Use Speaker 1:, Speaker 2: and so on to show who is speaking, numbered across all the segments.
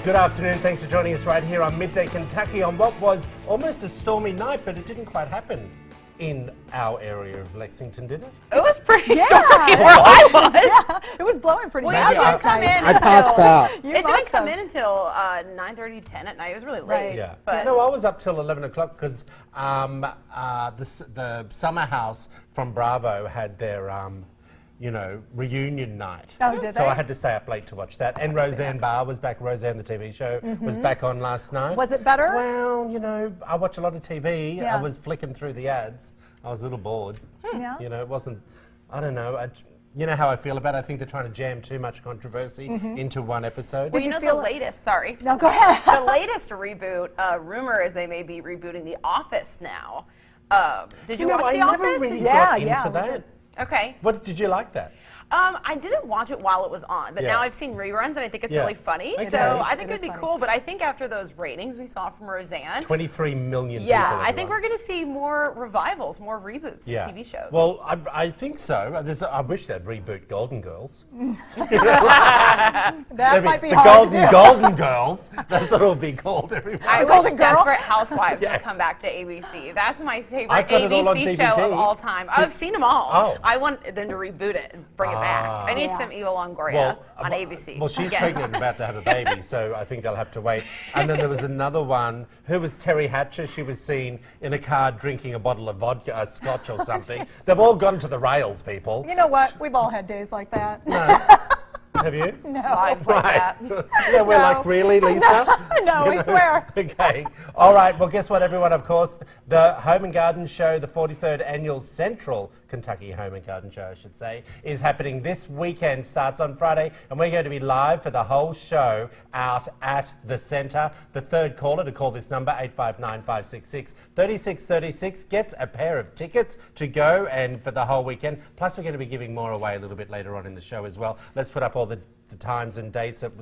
Speaker 1: Good afternoon. Thanks for joining us right here on Midday Kentucky on what was almost a stormy night, but it didn't quite happen in our area of Lexington, did it?
Speaker 2: It was pretty stormy where I was.
Speaker 3: Yeah, it was blowing pretty
Speaker 2: Well,
Speaker 3: bad.
Speaker 2: you didn't come in.
Speaker 4: I passed out.
Speaker 2: It didn't come in until 9:30, 10 at night. It was really late.
Speaker 3: Right.
Speaker 1: Yeah.
Speaker 2: But
Speaker 1: No, I was up till 11 o'clock because the summer house from Bravo had their, reunion night.
Speaker 3: Oh, did
Speaker 1: So
Speaker 3: they?
Speaker 1: I had to stay up late to watch that. And Roseanne Barr was back. Roseanne, the TV show, was back on last night.
Speaker 3: Was it better?
Speaker 1: Well, I watch a lot of TV.
Speaker 3: Yeah.
Speaker 1: I was flicking through the ads. I was a little bored.
Speaker 3: Yeah.
Speaker 1: It wasn't, I don't know. You know how I feel about it? I think they're trying to jam too much controversy into one episode.
Speaker 2: well,
Speaker 3: Did you
Speaker 2: the
Speaker 3: feel
Speaker 2: latest, sorry.
Speaker 3: No, go ahead.
Speaker 2: The latest reboot, rumor is they may be rebooting The Office now. Did you watch
Speaker 1: I
Speaker 2: The
Speaker 1: never
Speaker 2: Office?
Speaker 1: really
Speaker 3: Yeah,
Speaker 1: got
Speaker 3: yeah,
Speaker 1: into
Speaker 3: we
Speaker 1: that.
Speaker 3: did.
Speaker 2: Okay.
Speaker 1: What did you like that?
Speaker 2: I didn't watch it while it was on, but
Speaker 1: Yeah.
Speaker 2: now I've seen reruns and I think it's
Speaker 1: Yeah.
Speaker 2: really funny.
Speaker 1: It
Speaker 2: So
Speaker 1: is.
Speaker 2: I think
Speaker 3: It
Speaker 2: it'd
Speaker 3: is
Speaker 2: be
Speaker 3: funny.
Speaker 2: cool. But I think after those ratings we saw from Roseanne,
Speaker 1: 23 million
Speaker 2: yeah,
Speaker 1: people.
Speaker 2: I think we're going to see more revivals, more reboots of TV shows.
Speaker 1: Well, I think so. I wish they'd reboot Golden Girls.
Speaker 3: That might be
Speaker 1: the
Speaker 3: hard to do.
Speaker 1: Golden Girls. That's what it'll be called. Everyone.
Speaker 2: I wish
Speaker 3: Golden Girl?
Speaker 2: Desperate Housewives
Speaker 1: Yeah.
Speaker 2: would come back to ABC. That's my favorite
Speaker 1: I've got it all on
Speaker 2: ABC show
Speaker 1: DVD.
Speaker 2: of all time. I've seen them all.
Speaker 1: Oh.
Speaker 2: I want them to reboot it and bring it back. I need
Speaker 3: Yeah.
Speaker 2: some Eva Longoria on
Speaker 1: well,
Speaker 2: ABC.
Speaker 1: Well, she's
Speaker 2: Yeah.
Speaker 1: pregnant and about to have a baby, so I think they'll have to wait. And then there was another one. Who was Terry Hatcher? She was seen in a car drinking a bottle of vodka, scotch or something. They've all gone to the rails, people.
Speaker 3: You know what? We've all had days like that.
Speaker 1: Have you?
Speaker 3: No.
Speaker 2: Lives like that.
Speaker 1: Yeah, we're
Speaker 3: No.
Speaker 1: like, really, Lisa?
Speaker 3: No, we swear.
Speaker 1: Okay. All right. Well, guess what, everyone? Of course, the Home and Garden Show, the 43rd Annual Central Kentucky Home and Garden Show, I should say, is happening this weekend. Starts on Friday, and we're going to be live for the whole show out at the centre. The third caller to call this number, 859-566-3636, gets a pair of tickets to go and for the whole weekend. Plus, we're going to be giving more away a little bit later on in the show as well. Let's put up all the times and dates that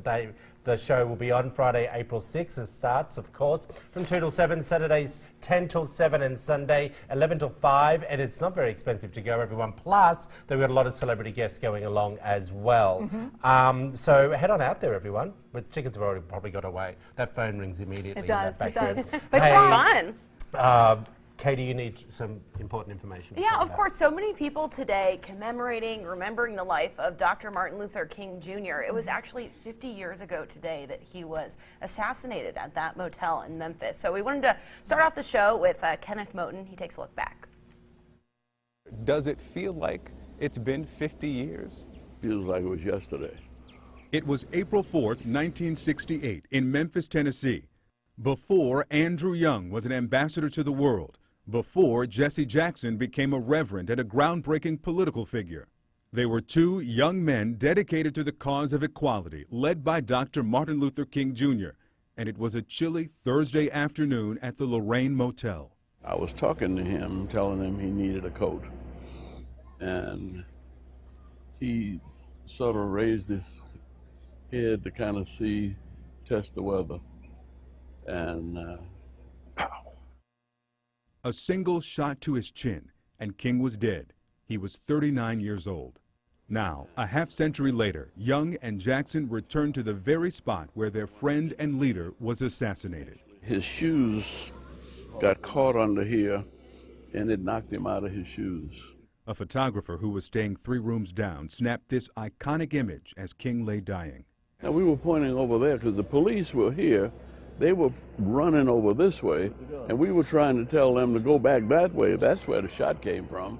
Speaker 1: the show will be on. Friday, April 6th. It starts, of course, from 2 till 7, Saturdays 10 till 7, and Sunday 11 till 5. And it's not very expensive to go, everyone. Plus, they've got a lot of celebrity guests going along as well. So head on out there, everyone. But tickets have already probably got away. That phone rings immediately.
Speaker 3: It does,
Speaker 1: in that
Speaker 3: it
Speaker 1: back
Speaker 3: does.
Speaker 1: room.
Speaker 3: But
Speaker 1: Hey,
Speaker 2: Fun.
Speaker 1: Katie, you need some important information.
Speaker 2: Yeah,
Speaker 1: from
Speaker 2: of
Speaker 1: that.
Speaker 2: course. So many people today remembering the life of Dr. Martin Luther King Jr. It was actually 50 years ago today that he was assassinated at that motel in Memphis. So we wanted to start off the show with Kenneth Moten. He takes a look back.
Speaker 5: Does it feel like it's been 50 years?
Speaker 6: Feels like it was yesterday.
Speaker 7: It was April 4th, 1968, in Memphis, Tennessee. Before Andrew Young was an ambassador to the world. Before Jesse Jackson became a reverend and a groundbreaking political figure. They were two young men dedicated to the cause of equality, led by Dr. Martin Luther King Jr. And it was a chilly Thursday afternoon at the Lorraine Motel.
Speaker 6: I was talking to him, telling him he needed a coat. And he sort of raised his head to kind of test the weather. And pow.
Speaker 7: A single shot to his chin, and King was dead. He was 39 years old. Now, a half-century later, Young and Jackson returned to the very spot where their friend and leader was assassinated.
Speaker 6: His shoes got caught under here, and it knocked him out of his shoes.
Speaker 7: A photographer who was staying 3 rooms down snapped this iconic image as King lay dying.
Speaker 6: Now, we were pointing over there because the police were here. They were running over this way, and we were trying to tell them to go back that way. That's where the shot came from.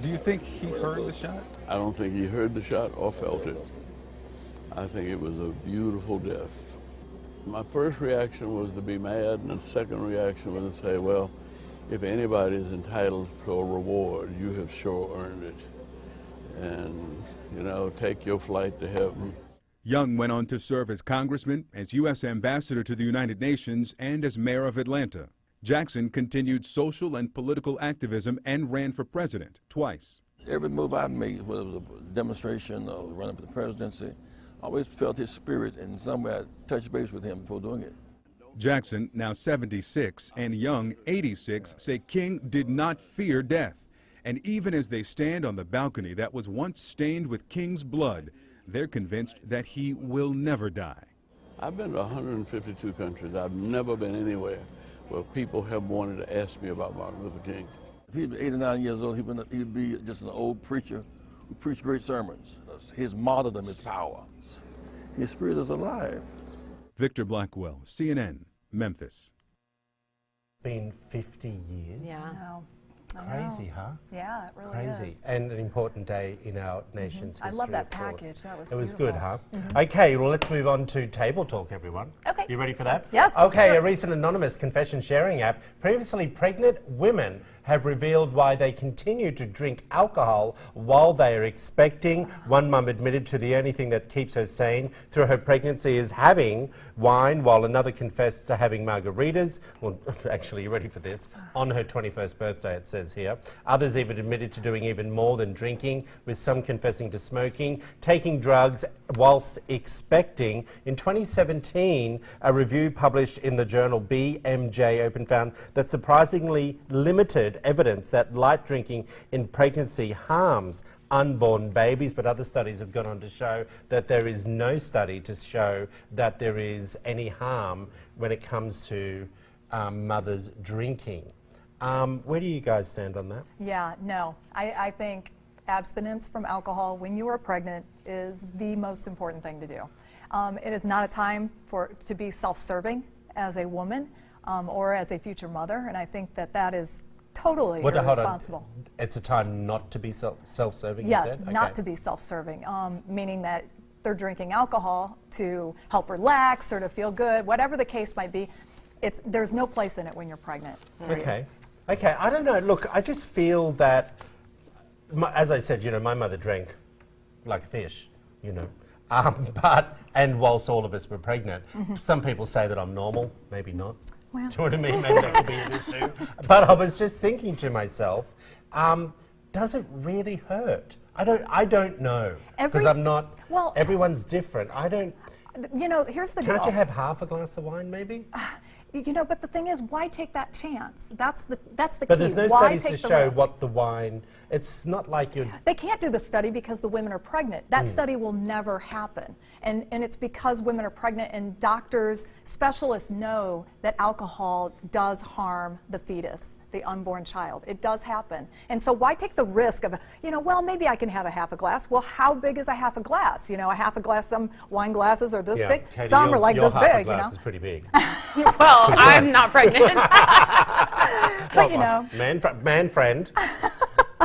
Speaker 5: Do you think he heard the shot?
Speaker 6: I don't think he heard the shot or felt it. I think it was a beautiful death. My first reaction was to be mad, and the second reaction was to say, well, if anybody is entitled to a reward, you have sure earned it. And, take your flight to heaven.
Speaker 7: Young went on to serve as congressman, as U.S. ambassador to the United Nations, and as mayor of Atlanta. Jackson continued social and political activism and ran for president twice.
Speaker 8: Every move I made, whether it was a demonstration or running for the presidency, I always felt his spirit, and some way I touched base with him before doing it.
Speaker 7: Jackson, now 76, and Young, 86, say King did not fear death. And even as they stand on the balcony that was once stained with King's blood, they're convinced that he will never die.
Speaker 6: I've been to 152 countries. I've never been anywhere where people have wanted to ask me about Martin Luther King.
Speaker 8: If he'd be 89 years old, he'd be just an old preacher who preached great sermons. His martyrdom is power. His spirit is alive.
Speaker 7: Victor Blackwell, CNN, Memphis.
Speaker 1: Been 50 years.
Speaker 2: Yeah.
Speaker 3: No. I know.
Speaker 1: Crazy, huh?
Speaker 3: Yeah, it really
Speaker 1: Crazy.
Speaker 3: is.
Speaker 1: And an important day in our nation's
Speaker 3: I
Speaker 1: history.
Speaker 3: love that
Speaker 1: of course.
Speaker 3: package. That was
Speaker 1: It was good,
Speaker 3: beautiful.
Speaker 1: huh? Okay, well, let's move on to Table Talk, everyone.
Speaker 2: Okay.
Speaker 1: You ready for that?
Speaker 3: Yes.
Speaker 1: Okay, a recent anonymous confession sharing app. Previously pregnant women have revealed why they continue to drink alcohol while they are expecting. One mum admitted to the only thing that keeps her sane through her pregnancy is having wine, while another confessed to having margaritas. Well, actually, you ready for this? On her 21st birthday, it says here. Others even admitted to doing even more than drinking, with some confessing to smoking, taking drugs whilst expecting. In 2017, a review published in the journal BMJ Open found that surprisingly limited evidence that light drinking in pregnancy harms unborn babies, but other studies have gone on to show that there is no study to show that there is any harm when it comes to mothers drinking. Where do you guys stand on that?
Speaker 3: Yeah, no. I think abstinence from alcohol when you are pregnant is the most important thing to do. It is not a time to be self-serving as a woman or as a future mother, and I think that is totally
Speaker 1: Hold on.
Speaker 3: irresponsible.
Speaker 1: It's a time not to be self-serving, you
Speaker 3: Yes,
Speaker 1: said?
Speaker 3: not
Speaker 1: Okay.
Speaker 3: to be self-serving, meaning that they're drinking alcohol to help relax or to feel good, whatever the case might be. There's no place in it when you're pregnant.
Speaker 1: Okay. Okay, I don't know. Look, I just feel that, as I said, my mother drank like a fish, and whilst all of us were pregnant, some people say that I'm normal, maybe not.
Speaker 3: Well.
Speaker 1: Do you know what I mean? Maybe that could be an issue. But I was just thinking to myself, does it really hurt? I don't know. Because I'm not, everyone's different.
Speaker 3: Here's the deal.
Speaker 1: Can't you have half a glass of wine, maybe?
Speaker 3: But the thing is, why take that chance? That's the key.
Speaker 1: But there's no
Speaker 3: Why
Speaker 1: studies
Speaker 3: take
Speaker 1: to
Speaker 3: the
Speaker 1: show
Speaker 3: risk?
Speaker 1: what the wine, it's not like you're...
Speaker 3: They can't do the study because the women are pregnant. That study will never happen. And it's because women are pregnant, and doctors, specialists know that alcohol does harm the fetus, the unborn child. It does happen. And so why take the risk of, maybe I can have a half a glass. Well, how big is a half a glass? A half a glass, some wine glasses are this big.
Speaker 1: Katie,
Speaker 3: some are like
Speaker 1: your
Speaker 3: this
Speaker 1: half a
Speaker 3: big,
Speaker 1: glass is pretty big.
Speaker 2: Well, I'm not pregnant.
Speaker 3: But
Speaker 1: Man friend,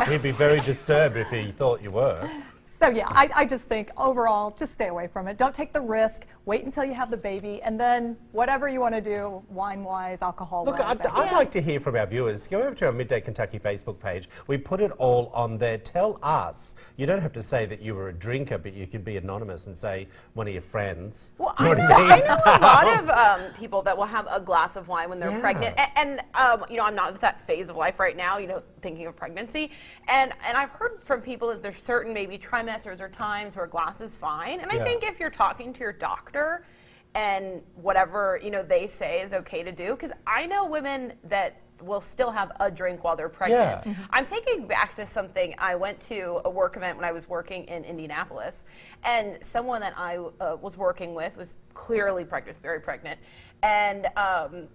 Speaker 1: he'd be very disturbed if he thought you were.
Speaker 3: So yeah, I just think overall, just stay away from it. Don't take the risk. Wait until you have the baby, and then whatever you want to do, wine-wise, alcohol-wise.
Speaker 1: Look, I'd like to hear from our viewers. Go over to our Midday Kentucky Facebook page. We put it all on there. Tell us. You don't have to say that you were a drinker, but you could be anonymous and say one of your friends.
Speaker 2: Well,
Speaker 1: Do you know
Speaker 2: I
Speaker 1: what I mean?
Speaker 2: know a lot of people that will have a glass of wine when they're
Speaker 1: Yeah.
Speaker 2: pregnant, and I'm not at that phase of life right now, thinking of pregnancy, and I've heard from people that there's certain maybe trimesters or times where a glass is fine, and I think if you're talking to your doctor and whatever they say is okay to do, because I know women that will still have a drink while they're pregnant.
Speaker 1: Yeah.
Speaker 2: I'm thinking back to something. I went to a work event when I was working in Indianapolis, and someone that I was working with was clearly pregnant, very pregnant, and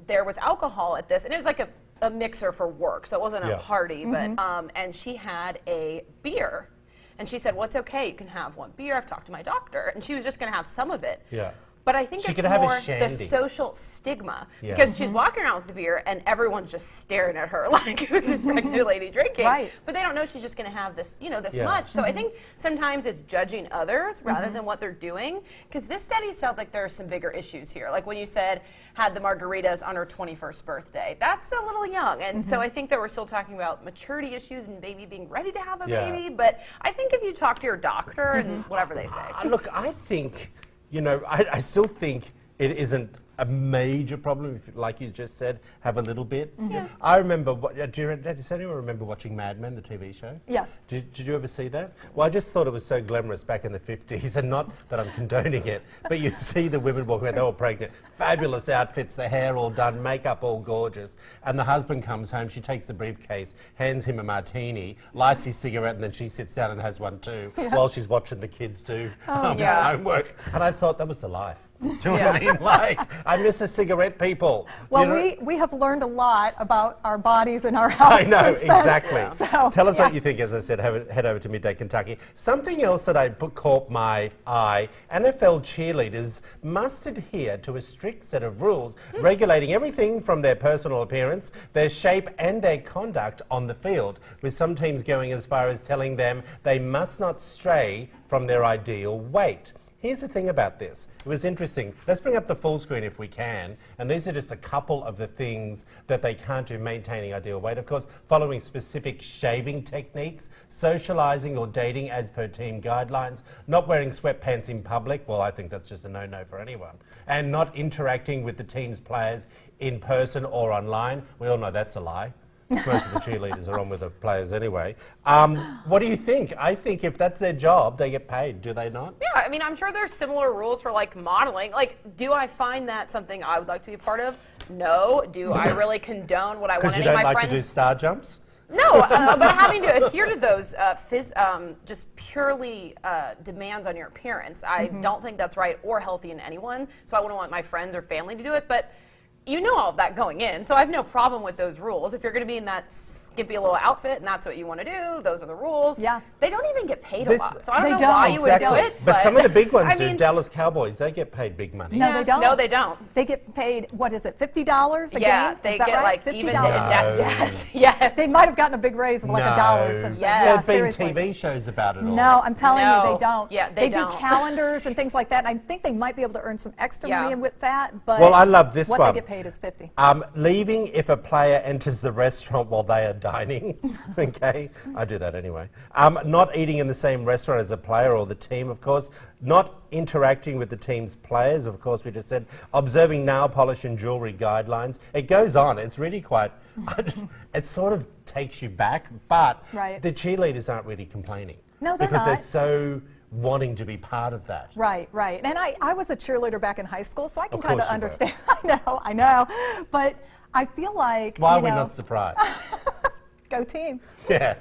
Speaker 2: there was alcohol at this, and it was like a mixer for work, so it wasn't a party, but and she had a beer. And she said, well, it's okay, you can have one beer. I've talked to my doctor. And she was just going to have some of it.
Speaker 1: Yeah.
Speaker 2: But I think
Speaker 1: She
Speaker 2: it's
Speaker 1: could have a
Speaker 2: more the
Speaker 1: shandy.
Speaker 2: social stigma.
Speaker 1: Yeah.
Speaker 2: Because she's walking around with the beer and everyone's just staring at her like, who's this pregnant lady drinking?
Speaker 3: Right.
Speaker 2: But they don't know she's just going to have this, this
Speaker 1: Yeah.
Speaker 2: much. So I think sometimes it's judging others rather than what they're doing. Because this study sounds like there are some bigger issues here. Like when you said had the margaritas on her 21st birthday. That's a little young. And so I think that we're still talking about maturity issues and baby being ready to have a
Speaker 1: Yeah.
Speaker 2: baby. But I think if you talk to your doctor and whatever they say.
Speaker 1: Look, I think, I still think it isn't a major problem, if, like you just said, have a little bit.
Speaker 2: Yeah.
Speaker 1: I remember, does anyone remember watching Mad Men, the TV show?
Speaker 3: Yes.
Speaker 1: Did you ever see that? Well, I just thought it was so glamorous back in the 50s, and not that I'm condoning it, but you'd see the women walking around, they're all pregnant, fabulous outfits, the hair all done, makeup all gorgeous, and the husband comes home, she takes the briefcase, hands him a martini, lights his cigarette, and then she sits down and has one too, while she's watching the kids do
Speaker 2: Yeah.
Speaker 1: homework. And I thought that was the life. Do you know what I mean? Like, I miss a cigarette, people.
Speaker 3: Well,
Speaker 1: You know-
Speaker 3: we have learned a lot about our bodies and our health.
Speaker 1: I know,
Speaker 3: since then.
Speaker 1: exactly.
Speaker 3: So,
Speaker 1: Tell us
Speaker 3: yeah.
Speaker 1: what you think. As I said, head over to Midday Kentucky. Something else that caught my eye, NFL cheerleaders must adhere to a strict set of rules regulating everything from their personal appearance, their shape and their conduct on the field, with some teams going as far as telling them they must not stray from their ideal weight. Here's the thing about this. It was interesting. Let's bring up the full screen if we can. And these are just a couple of the things that they can't do maintaining ideal weight. Of course, following specific shaving techniques, socializing or dating as per team guidelines, not wearing sweatpants in public. Well, I think that's just a no-no for anyone. And not interacting with the team's players in person or online. We all know that's a lie. Most of the cheerleaders are on with the players anyway. What do you think? I think if that's their job, they get paid, do they not?
Speaker 2: Yeah, I mean, I'm sure there's similar rules for like modeling. Like, do I find that something I would like to be a part of? No. Do I really condone what I want
Speaker 1: Because you
Speaker 2: any of
Speaker 1: don't
Speaker 2: my
Speaker 1: like to do
Speaker 2: friends?
Speaker 1: star jumps?
Speaker 2: No, but having to adhere to those just purely demands on your appearance, I don't think that's right or healthy in anyone. So I wouldn't want my friends or family to do it. But you know all of that going in, so I have no problem with those rules. If you're going to be in that skimpy little outfit and that's what you want to do, those are the rules.
Speaker 3: Yeah.
Speaker 2: They don't even get paid
Speaker 1: This-
Speaker 2: a lot, so I don't
Speaker 3: They
Speaker 2: know why
Speaker 3: don't.
Speaker 2: you would do it.
Speaker 1: But some of the big ones
Speaker 2: I
Speaker 1: do.
Speaker 2: mean,
Speaker 1: Dallas Cowboys, they get paid big money.
Speaker 3: No, they don't.
Speaker 2: No, they don't.
Speaker 3: They get paid, what is it, $50 a
Speaker 2: Yeah,
Speaker 3: game?
Speaker 2: they
Speaker 3: Is that
Speaker 2: get
Speaker 3: right?
Speaker 2: like even
Speaker 3: $50?
Speaker 1: No.
Speaker 2: yes, yes.
Speaker 3: They might have gotten a big raise of like $1 since then.
Speaker 2: Yes.
Speaker 3: Yeah,
Speaker 1: There's been
Speaker 3: seriously.
Speaker 1: TV shows about it all.
Speaker 3: No, I'm telling you,
Speaker 2: No.
Speaker 3: they don't.
Speaker 2: Yeah, they
Speaker 3: do
Speaker 2: don't.
Speaker 3: calendars and things like that. And I think they might be able to earn some extra
Speaker 2: Yeah.
Speaker 3: money with that. But
Speaker 1: Well, I love this
Speaker 3: what
Speaker 1: one.
Speaker 3: they get paid is $50.
Speaker 1: Leaving if a player enters the restaurant while they are dining. Okay, I do that anyway. Not eating in the same restaurant as a player or the team, of course. Not interacting with the team's players, of course, we just said. Observing nail polish and jewelry guidelines. It goes on. It's really quite, it sort of takes you back, but
Speaker 3: Right.
Speaker 1: the cheerleaders aren't really complaining.
Speaker 3: No, they're
Speaker 1: because they're
Speaker 3: not.
Speaker 1: so wanting to be part of that.
Speaker 3: Right, right. And I was a cheerleader back in high school, so I can
Speaker 1: Of
Speaker 3: kind of
Speaker 1: course you were.
Speaker 3: understand. I know. But I feel like,
Speaker 1: Why
Speaker 3: you
Speaker 1: are we
Speaker 3: know,
Speaker 1: not surprised?
Speaker 3: go team.
Speaker 1: Yeah.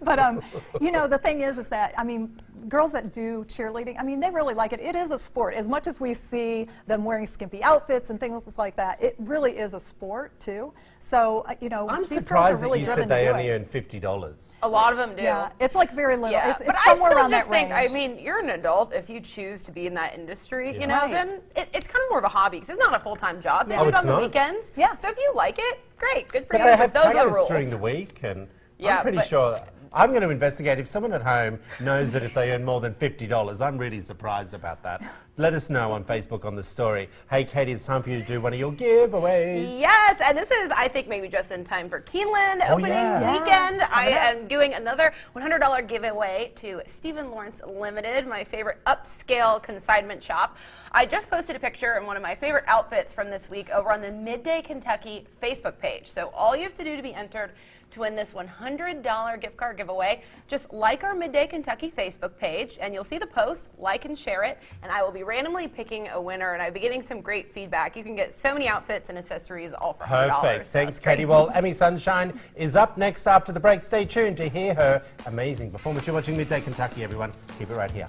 Speaker 3: But you know, the thing is that I mean, girls that do cheerleading, I mean, they really like it. It is a sport. As much as we see them wearing skimpy outfits and things like that, it really is a sport too. So you know,
Speaker 1: I'm
Speaker 3: these girls are
Speaker 1: surprised that
Speaker 3: really
Speaker 1: you
Speaker 3: driven
Speaker 1: said they
Speaker 3: to do
Speaker 1: only
Speaker 3: it.
Speaker 1: earn $50.
Speaker 2: A lot of them do.
Speaker 3: Yeah, it's like very little.
Speaker 2: Yeah,
Speaker 3: It's
Speaker 2: but I
Speaker 3: somewhere
Speaker 2: still
Speaker 3: around
Speaker 2: just
Speaker 3: that
Speaker 2: think,
Speaker 3: range.
Speaker 2: I mean, you're an adult. If you choose to be in that industry, you know,
Speaker 3: Right.
Speaker 2: then it's kind of more of a hobby because it's not a full-time job. They
Speaker 1: Yeah.
Speaker 2: do it
Speaker 1: Oh,
Speaker 2: on the
Speaker 1: it's not?
Speaker 2: weekends.
Speaker 3: Yeah.
Speaker 2: So if you like it, great, good for
Speaker 1: But
Speaker 2: you.
Speaker 1: they have
Speaker 2: those are the
Speaker 1: payers
Speaker 2: rules.
Speaker 1: during the week, and
Speaker 2: Yeah,
Speaker 1: I'm pretty
Speaker 2: but-
Speaker 1: sure. I'm going to investigate. If someone at home knows that if they earn more than $50, I'm really surprised about that. Let us know on Facebook on the story. Hey, Katie, it's time for you to do one of your giveaways.
Speaker 2: Yes, and this is, I think, maybe just in time for Keeneland opening
Speaker 1: yeah.
Speaker 2: weekend. I am doing another $100 giveaway to Stephen Lawrence Limited, my favorite upscale consignment shop. I just posted a picture in one of my favorite outfits from this week over on the Midday Kentucky Facebook page. So all you have to do to be entered to win this $100 gift card giveaway, just like our Midday Kentucky Facebook page, and you'll see the post, like and share it, and I will be randomly picking a winner, and I'll be getting some great feedback. You can get so many outfits and accessories all for $100.
Speaker 1: Perfect.
Speaker 2: So
Speaker 1: Thanks,
Speaker 2: it's great.
Speaker 1: Katie. Well, Emmy Sunshine is up next after the break. Stay tuned to hear her amazing performance. You're watching Midday Kentucky, everyone. Keep it right here.